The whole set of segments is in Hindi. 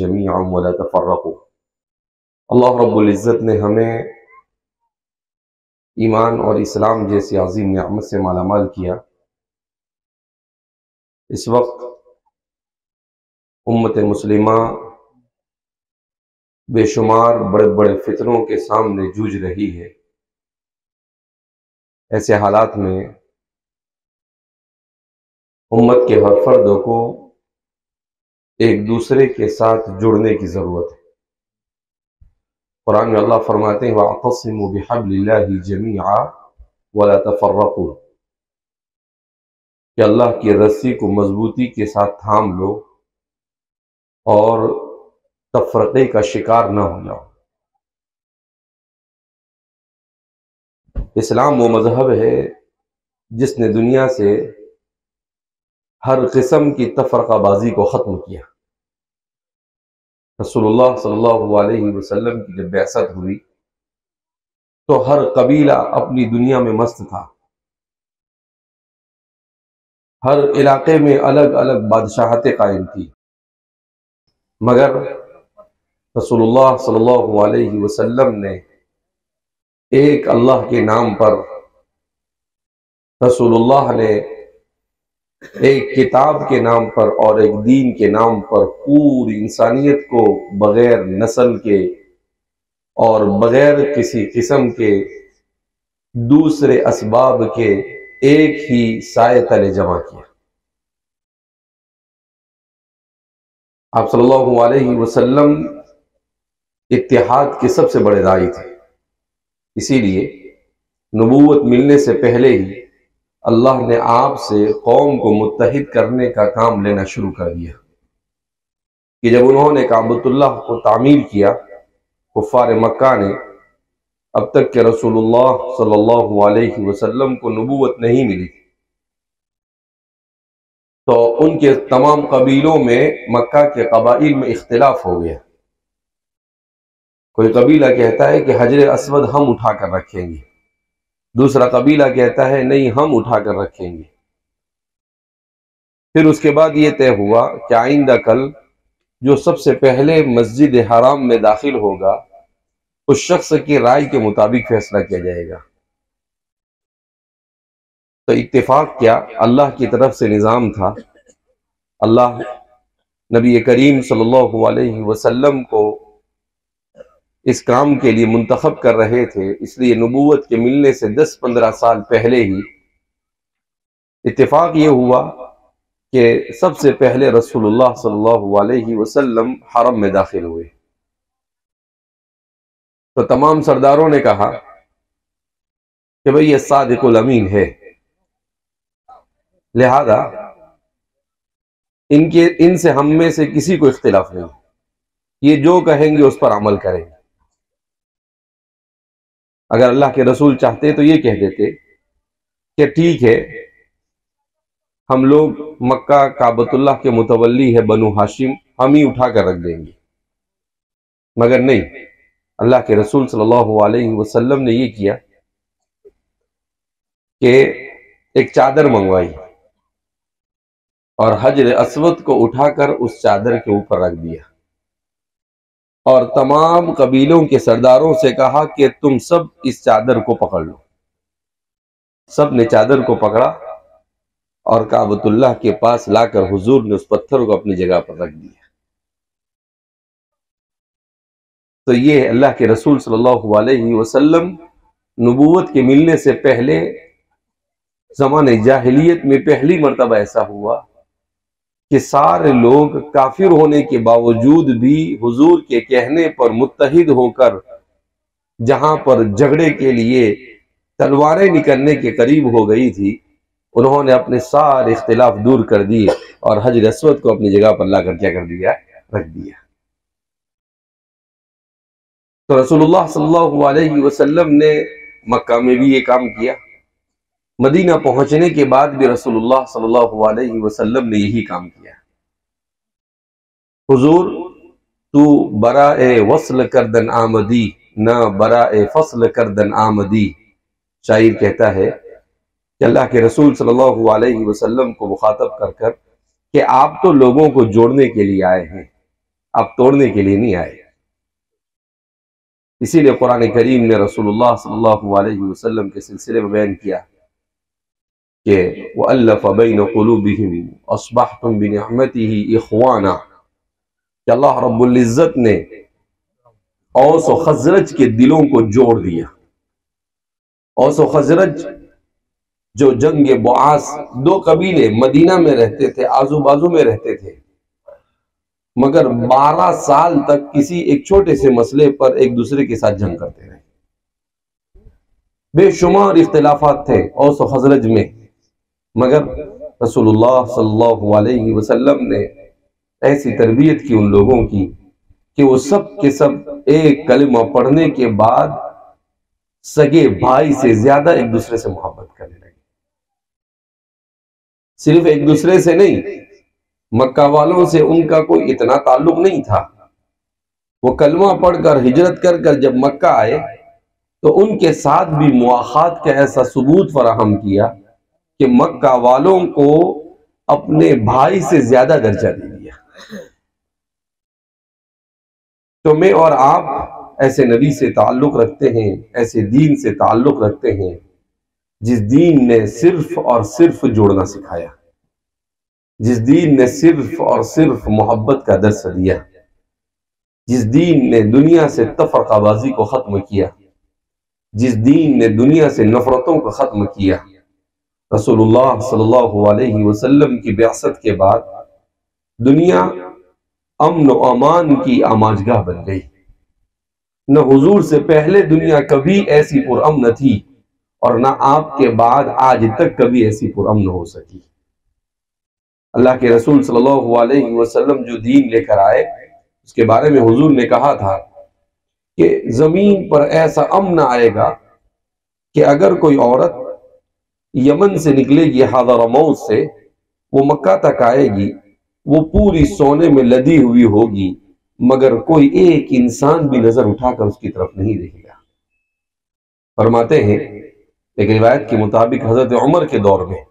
जमीअन वला तफर्रक़ू। अल्लाह रब्बुल इज़्ज़त ने हमें ईमान और इस्लाम जैसी अजीम नियामत से मालामाल किया। इस वक्त उम्मत मुस्लिमा बेशुमार बड़े बड़े फितरों के सामने जूझ रही है। ऐसे हालात में उम्मत के हर फर्द को एक दूसरे के साथ जुड़ने की ज़रूरत है। कुरान में अल्लाह फरमाते हैं वअतसिमू बिहब्लिल्लाहि जमीअन वला तफर्रक़ू, कि अल्लाह की रस्सी को मजबूती के साथ थाम लो और तफरक़े का शिकार न हो जाओ। इस्लाम वो मजहब है जिसने दुनिया से हर किस्म की तफरक़ाबाजी को ख़त्म किया। रसूलुल्लाह सल्लल्लाहु अलैहि वसल्लम की जब बैसत हुई तो हर कबीला अपनी दुनिया में मस्त था। हर इलाके में अलग अलग बादशाहतें कायम थी, मगर रसूलुल्लाह सल्लल्लाहु अलैहि वसल्लम ने एक अल्लाह के नाम पर, रसूलुल्लाह ने एक किताब के नाम पर और एक दीन के नाम पर पूरी इंसानियत को बगैर नस्ल के और बगैर किसी किस्म के दूसरे असबाब के एक ही साए तले जमा किया। आप सल्लल्लाहु अलैहि वसल्लम इत्तिहाद के सबसे बड़े दाई थे। इसीलिए नबूवत मिलने से पहले ही अल्लाह ने आपसे कौम को मुत्तहिद करने का काम लेना शुरू कर दिया कि जब उन्होंने काबतुल्लाह को तामीर किया, कुफ्फार मक्का ने, अब तक के रसूलुल्लाह सल्लल्लाहु अलैहि वसल्लम को नबूवत नहीं मिली, तो उनके तमाम कबीलों में मक्का के कबाइल में इख्तिलाफ हो गया। कोई कबीला कहता है कि हजर अस्वद हम उठा कर रखेंगे, दूसरा कबीला कहता है नहीं हम उठा कर रखेंगे। फिर उसके बाद ये तय हुआ कि आइंदा कल जो सबसे पहले मस्जिद हराम में दाखिल होगा उस शख्स की राय के मुताबिक फैसला किया जाएगा। तो इत्तेफाक क्या, अल्लाह की तरफ से निज़ाम था। अल्लाह नबी करीम सल्लल्लाहु अलैहि वसल्लम को इस काम के लिए मुंतखब कर रहे थे, इसलिए नबूवत के मिलने से 10-15 साल पहले ही इत्तेफाक ये हुआ कि सबसे पहले रसूलुल्लाह सल्लल्लाहु अलैहि वसल्लम हरम में दाखिल हुए। तो तमाम सरदारों ने कहा कि भाई ये सादिकुल अमीन है, लिहाजा इनसे हम में से किसी को इख्तिलाफ नहीं, ये जो कहेंगे उस पर अमल करेंगे। अगर अल्लाह के रसूल चाहते तो ये कह देते कि ठीक है, हम लोग मक्का काबतुल्लाह के मुतवल्ली है बनु हाशिम, हम ही उठा कर रख देंगे। मगर नहीं, अल्लाह के रसूल सल्लल्लाहु अलैहि वसल्लम ने ये किया कि एक चादर मंगवाई और हजर अस्वद को उठाकर उस चादर के ऊपर रख दिया और तमाम कबीलों के सरदारों से कहा कि तुम सब इस चादर को पकड़ लो। सब ने चादर को पकड़ा और काबतुल्लाह के पास लाकर हुजूर ने उस पत्थर को अपनी जगह पर रख दिया। तो ये अल्लाह के रसूल सल्लल्लाहु अलैहि वसल्लम नबूवत के मिलने से पहले ज़माने जाहिलियत में पहली मर्तबा ऐसा हुआ कि सारे लोग काफिर होने के बावजूद भी हुजूर के कहने पर मुत्तहिद होकर जहां पर झगड़े के लिए तलवारें निकलने के करीब हो गई थी, उन्होंने अपने सारे इख्तिलाफ दूर कर दिए और हजर अस्वद को अपनी जगह पर लाकर क्या कर दिया, रख दिया। तो रसूलुल्लाह सल्लल्लाहु अलैहि वसल्लम ने मक्का में भी ये काम किया, मदीना पहुंचने के बाद भी रसूलुल्लाह सल्लल्लाहु अलैहि वसल्लम ने यही काम किया। हुजूर तू बराए वस्ल करदन आमदी न बराए फसल करदन आमदी। शायर कहता है कि अल्लाह के रसूल सल्लल्लाहु अलैहि वसल्लम को मुखातब कर कर कि आप तो लोगों को जोड़ने के लिए आए हैं, आप तोड़ने के लिए नहीं आए। इसीलिए कुरान करीम ने रसूलुल्लाह सल्लल्लाहु अलैहि वसल्लम के सिलसिले में बयान किया कि वअल्लफ़ बैन क़ुलूबिहिम अस्बहतुम बिनिअमतिही इख़वाना, कि अल्लाह रब्बुल इज़्ज़त ने औस और खज़रज के दिलों को जोड़ दिया। औस और खज़रज जो जंग बुआस, दो कबीले मदीना में रहते थे, आजू बाजू में रहते थे, मगर 12 साल तक किसी एक छोटे से मसले पर एक दूसरे के साथ जंग करते रहे। बेशुमार इख्तिलाफात थे औस और खज़रज में, मगर रसूलुल्लाह सल्लल्लाहु अलैहि वसल्लम ने ऐसी तरबियत की उन लोगों की कि वो सब के सब एक कलिमा पढ़ने के बाद सगे भाई से ज्यादा एक दूसरे से मोहब्बत करने लगे। सिर्फ एक दूसरे से नहीं, मक्का वालों से उनका कोई इतना ताल्लुक नहीं था। वो कलमा पढ़कर हिजरत कर कर जब मक्का आए तो उनके साथ भी मुआखात का ऐसा सबूत फराहम किया कि मक्का वालों को अपने भाई से ज्यादा दर्जा दे दिया। तो मैं और आप ऐसे नबी से ताल्लुक रखते हैं, ऐसे दीन से ताल्लुक रखते हैं जिस दीन ने सिर्फ और सिर्फ जोड़ना सिखाया, जिस दीन ने सिर्फ और सिर्फ मोहब्बत का दर्स दिया, जिस दीन ने दुनिया से तफरकाबाजी को खत्म किया, जिस दीन ने दुनिया से नफरतों को खत्म किया। रसूलुल्लाह सल्लल्लाहु अलैहि वसल्लम की बिआसत के बाद दुनिया अमन और अमान की आमाजगाह बन गई। न हुजूर से पहले दुनिया कभी ऐसी पुरअमन थी और न आपके बाद आज तक कभी ऐसी पुरअमन हो सकी। अल्लाह के रसूल सल्लल्लाहु अलैहि वसल्लम जो दीन लेकर आए उसके बारे में हुजूर ने कहा था कि जमीन पर ऐसा अमन आएगा कि अगर कोई औरत यमन से निकलेगी हज़रमौत से, वो मक्का तक आएगी, वो पूरी सोने में लदी हुई होगी, मगर कोई एक इंसान भी नजर उठाकर उसकी तरफ नहीं देखेगा। फरमाते हैं एक रिवायत के मुताबिक हजरत उमर के दौर में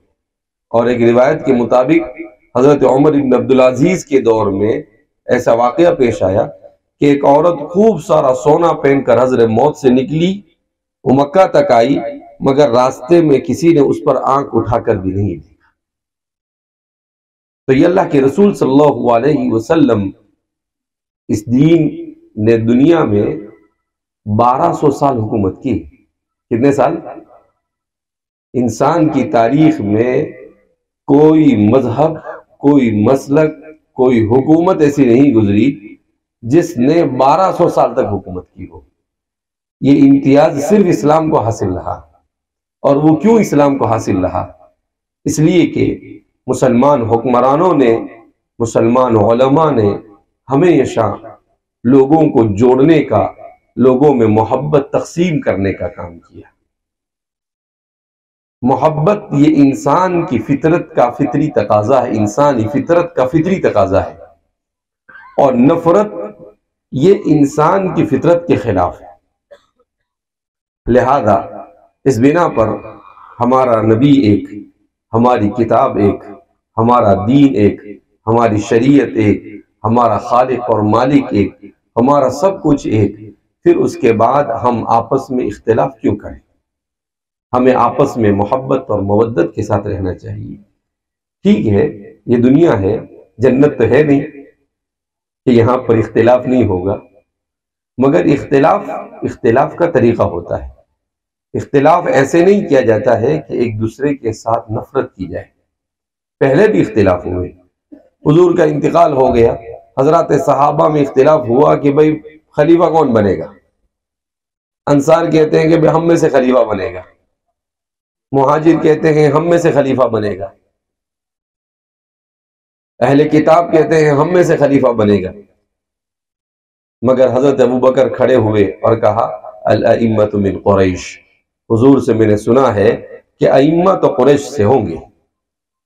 और एक रिवायत के मुताबिक हजरत उमर इब्न अब्दुल अजीज के दौर में ऐसा वाकया पेश आया कि एक औरत खूब सारा सोना पहनकर हजरत मौत से निकली, वो मक्का तक आई, मगर रास्ते में किसी ने उस पर आंख उठाकर भी नहीं देखा। तो ये अल्लाह के रसूल सल्लल्लाहु अलैहि वसल्लम, इस दीन ने दुनिया में 1200 साल हुकूमत की। कितने साल? इंसान की तारीख में कोई मजहब, कोई मसलक, कोई हुकूमत ऐसी नहीं गुजरी जिसने 1200 साल तक हुकूमत की हो। ये इम्तियाज सिर्फ इस्लाम को हासिल रहा। और वो क्यों इस्लाम को हासिल रहा? इसलिए कि मुसलमान हुक्मरानों ने, मुसलमान उलमा ने हमेशा लोगों को जोड़ने का, लोगों में मोहब्बत तकसीम करने का काम किया। मोहब्बत ये इंसान की फितरत का फितरी तकाजा है, इंसानी फितरत का फितरी तकाजा है, और नफरत ये इंसान की फितरत के खिलाफ है। लिहाजा इस बिना पर हमारा नबी एक, हमारी किताब एक, हमारा दीन एक, हमारी शरीयत एक, हमारा खालिक और मालिक एक, हमारा सब कुछ एक। फिर उसके बाद हम आपस में इख्तिलाफ क्यों करें? हमें आपस में मोहब्बत और मवद्दत के साथ रहना चाहिए। ठीक है, ये दुनिया है, जन्नत तो है नहीं कि यहाँ पर इख्तिलाफ नहीं होगा, मगर इख्तिलाफ का तरीका होता है। इख्तिलाफ ऐसे नहीं किया जाता है कि एक दूसरे के साथ नफरत की जाए। पहले भी इख्तिलाफ हुए, हुजूर का इंतकाल हो गया, हजरत सहाबा में इख्तिलाफ हुआ कि भाई खलीफा कौन बनेगा। अंसार कहते हैं कि हम में से खलीफा बनेगा, मुहाजिर कहते हैं हम में से खलीफा बनेगा, अहले किताब कहते हैं हम में से खलीफा बनेगा। मगर हजरत अबू बकर खड़े हुए और कहा अल अइम्मतु मिन कुरैश, हुजूर से मैंने सुना है कि अइम्मा तो कुरैश से होंगे।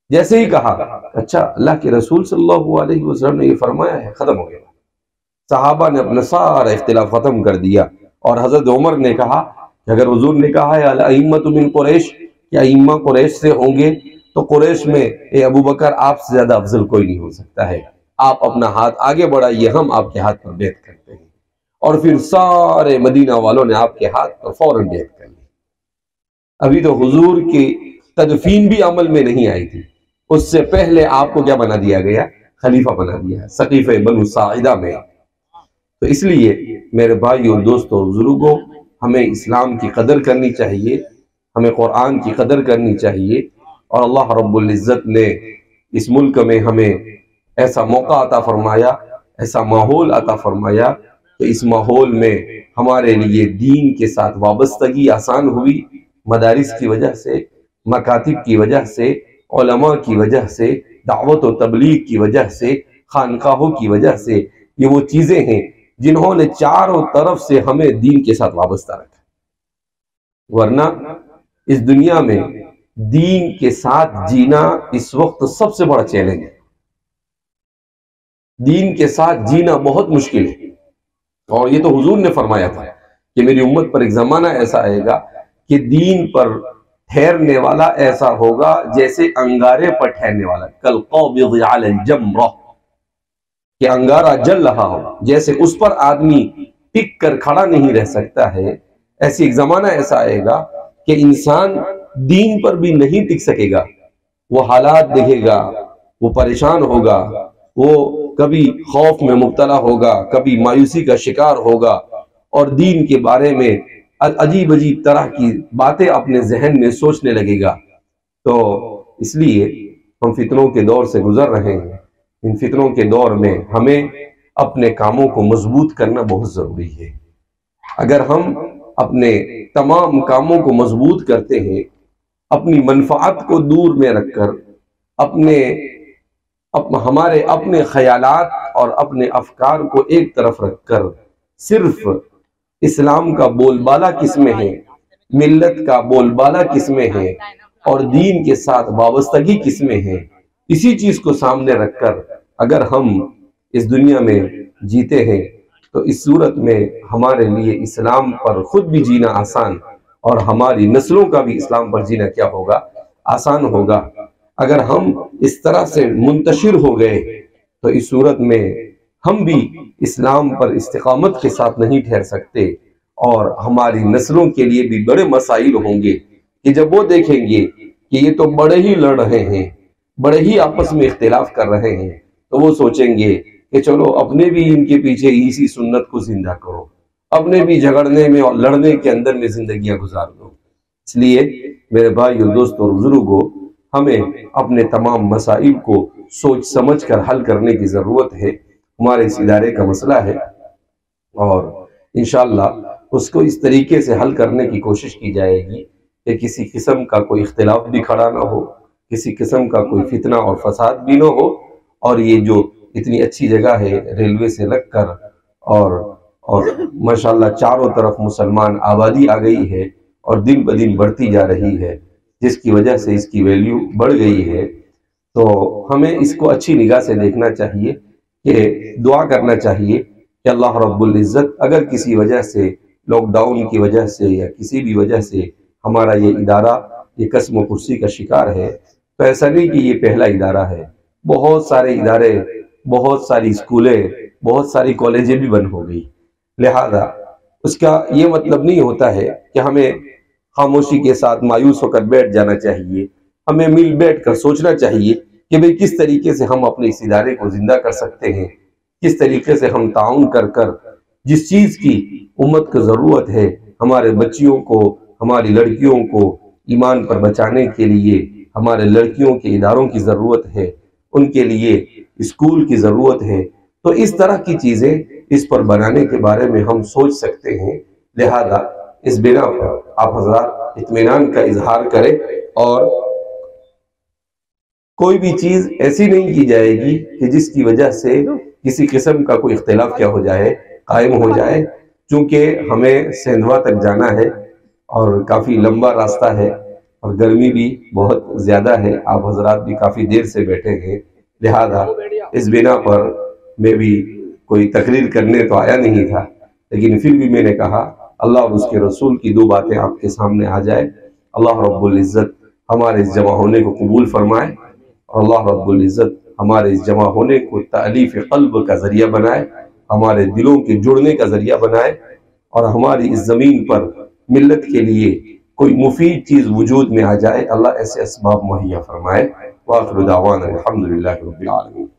जैसे ही कहा, अच्छा अल्लाह के रसूल सल्लल्लाहु अलैहि वसल्लम ने ये फरमाया है, खत्म हो गया। सहाबा ने अपना सारा इख्तिलाफ खत्म कर दिया और हजरत उमर ने कहा कि अगर हुजूर ने कहा है अल अइम्मतु मिन कुरैश, कि अइम्मा कुरैश से होंगे, तो कुरैश में ए अबू बकर आपसे ज्यादा अफजल कोई नहीं हो सकता है। आप अपना हाथ आगे बढ़ाइए, हम आपके हाथ पर बैत करते हैं। और फिर सारे मदीना वालों ने आपके हाथ पर फौरन बैत कर ली। अभी तो हुजूर की तदफीन भी अमल में नहीं आई थी, उससे पहले आपको क्या बना दिया गया? खलीफा बना दिया सकीफे बनु साइदा में। तो इसलिए मेरे भाई और दोस्तों बुजुर्गों, हमें इस्लाम की कदर करनी चाहिए, हमें कुरान की कदर करनी चाहिए। और अल्लाह रब्बुल इज्जत ने इस मुल्क में हमें ऐसा मौका अता फरमाया, ऐसा माहौल अता फरमाया कि इस माहौल में हमारे लिए दीन के साथ वाबस्तगी आसान हुई। मदारिस की वजह से, मकातिब की वजह से, उलमा की वजह से, दावत और तबलीग की वजह से, खानकाहों की वजह से, ये वो चीजें हैं जिन्होंने चारों तरफ से हमें दीन के साथ वाबस्ता रखा। वरना इस दुनिया में दीन के साथ जीना इस वक्त सबसे बड़ा चैलेंज है। दीन के साथ जीना बहुत मुश्किल है। और ये तो हुजूर ने फरमाया था कि मेरी उम्मत पर एक जमाना ऐसा आएगा कि दीन पर ठहरने वाला ऐसा होगा जैसे अंगारे पर ठहरने वाला, कल क़ाबिज़ अलल जम्रा, कि अंगारा जल रहा हो, जैसे उस पर आदमी टिक कर खड़ा नहीं रह सकता है। ऐसी एक जमाना ऐसा आएगा कि इंसान दीन पर भी नहीं टिक सकेगा। वो हालात देखेगा, वो परेशान होगा, वो कभी खौफ में मुब्तला होगा, कभी मायूसी का शिकार होगा और दीन के बारे में अजीब अजीब तरह की बातें अपने जहन में सोचने लगेगा। तो इसलिए हम फितनों के दौर से गुजर रहे हैं। इन फितनों के दौर में हमें अपने कामों को मजबूत करना बहुत जरूरी है। अगर हम अपने तमाम कामों को मजबूत करते हैं, अपनी मनफात को दूर में रखकर हमारे अपने ख्यालात और अपने अफकार को एक तरफ रखकर सिर्फ इस्लाम का बोलबाला किसमें है, मिल्लत का बोलबाला किसमें है और दीन के साथ वाबस्तगी किसमें है, इसी चीज को सामने रखकर अगर हम इस दुनिया में जीते हैं तो इस सूरत में हमारे लिए इस्लाम पर खुद भी जीना आसान और हमारी नस्लों का भी इस्लाम पर जीना क्या होगा? आसान होगा। अगर हम इस तरह से मुंतशिर हो गए तो इस सूरत में हम भी इस्लाम पर इस्तिकामत के साथ नहीं ठहर सकते और हमारी नस्लों के लिए भी बड़े मसाइल होंगे कि जब वो देखेंगे कि ये तो बड़े ही लड़ रहे हैं, बड़े ही आपस में इख्तिलाफ कर रहे हैं, तो वो सोचेंगे कि चलो अपने भी इनके पीछे इसी सुन्नत को जिंदा करो, अपने भी झगड़ने में और लड़ने के अंदर में जिंदगियां गुजार दो। इसलिए मेरे भाइयों, दोस्तों और बुजुर्गों, हमें अपने तमाम मसाइल को सोच समझ कर हल करने की जरूरत है। हमारे इस इदारे का मसला है और इंशाअल्लाह उसको इस तरीके से हल करने की कोशिश की जाएगी कि किसी किस्म का कोई इख्तिलाफ भी खड़ा ना हो, किसी किस्म का कोई फितना और फसाद भी ना हो। और ये जो इतनी अच्छी जगह है, रेलवे से लगकर और माशाल्लाह चारों तरफ मुसलमान आबादी आ गई है और दिन ब दिन बढ़ती जा रही है, जिसकी वजह से इसकी वैल्यू बढ़ गई है। तो हमें इसको अच्छी निगाह से देखना चाहिए कि दुआ करना चाहिए कि अल्लाह रब्बुल इज़्ज़त अगर किसी वजह से, लॉकडाउन की वजह से या किसी भी वजह से हमारा ये इदारा ये कसम व कुर्सी का शिकार है, तो ऐसा नहीं कि ये पहला इदारा है। बहुत सारे इदारे, बहुत सारी स्कूलें, बहुत सारी कॉलेजें भी बंद हो गई। लिहाजा उसका ये मतलब नहीं होता है कि हमें खामोशी के साथ मायूस होकर बैठ जाना चाहिए। हमें मिल बैठ कर सोचना चाहिए कि भाई किस तरीके से हम अपने इस इदारे को जिंदा कर सकते हैं, किस तरीके से हम ताउन कर कर जिस चीज की उम्मत को जरूरत है, हमारे बच्चियों को, हमारी लड़कियों को ईमान पर बचाने के लिए हमारे लड़कियों के इदारों की जरूरत है, उनके लिए स्कूल की जरूरत है। तो इस तरह की चीजें इस पर बनाने के बारे में हम सोच सकते हैं। लिहाजा इस बिना पर आप हजरात इत्मीनान का इजहार करें और कोई भी चीज ऐसी नहीं की जाएगी कि जिसकी वजह से किसी किस्म का कोई इख्तिलाफ क्या हो जाए, कायम हो जाए। चूंकि हमें सेंधवा तक जाना है और काफी लंबा रास्ता है और गर्मी भी बहुत ज्यादा है, आप हजरात भी काफी देर से बैठे हैं, लिहाजा इस बिना पर मैं भी कोई तकरीर करने तो आया नहीं था, लेकिन फिर भी मैंने कहा अल्लाह और उसके रसूल की दो बातें आपके सामने आ जाए। अल्लाह रब्बुल इज़्ज़त हमारे इस जमा होने को कबूल फरमाए और अल्लाह रब्बुल इज़्ज़त हमारे इस जमा होने को तालीफ क़ल्ब का जरिया बनाए, हमारे दिलों के जुड़ने का जरिया बनाए और हमारी इस जमीन पर मिल्लत के लिए कोई मुफीद चीज वजूद में आ जाए। अल्लाह ऐसे असबाब मुहैया फरमाए। व आखिरु दावाना अल्हम्दुलिल्लाहि रब्बिल आलमीन।